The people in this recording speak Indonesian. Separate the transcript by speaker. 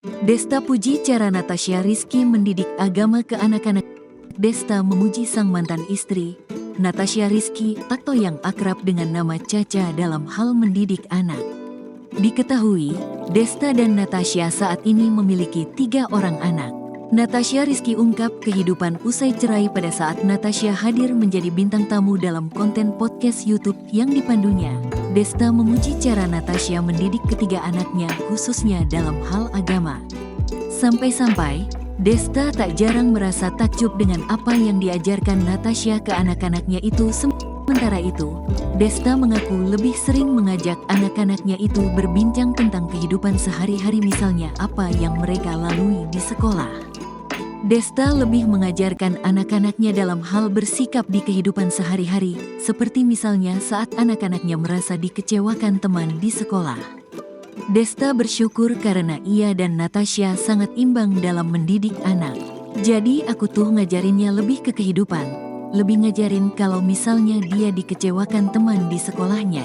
Speaker 1: Desta puji cara Natasha Rizky mendidik agama ke anak-anak. Desta memuji sang mantan istri, Natasha Rizky atau yang akrab dengan nama Caca dalam hal mendidik anak. Diketahui, Desta dan Natasha saat ini memiliki 3 orang anak. Natasha Rizky ungkap kehidupan usai cerai pada saat Natasha hadir menjadi bintang tamu dalam konten podcast YouTube yang dipandunya. Desta memuji cara Natasha mendidik ketiga anaknya khususnya dalam hal agama. Sampai-sampai, Desta tak jarang merasa takjub dengan apa yang diajarkan Natasha ke anak-anaknya itu. Sementara itu, Desta mengaku lebih sering mengajak anak-anaknya itu berbincang tentang kehidupan sehari-hari, misalnya apa yang mereka lalui di sekolah. Desta lebih mengajarkan anak-anaknya dalam hal bersikap di kehidupan sehari-hari, seperti misalnya saat anak-anaknya merasa dikecewakan teman di sekolah. Desta bersyukur karena ia dan Natasha sangat imbang dalam mendidik anak. Jadi aku tuh ngajarinnya lebih ke kehidupan, lebih ngajarin kalau misalnya dia dikecewakan teman di sekolahnya.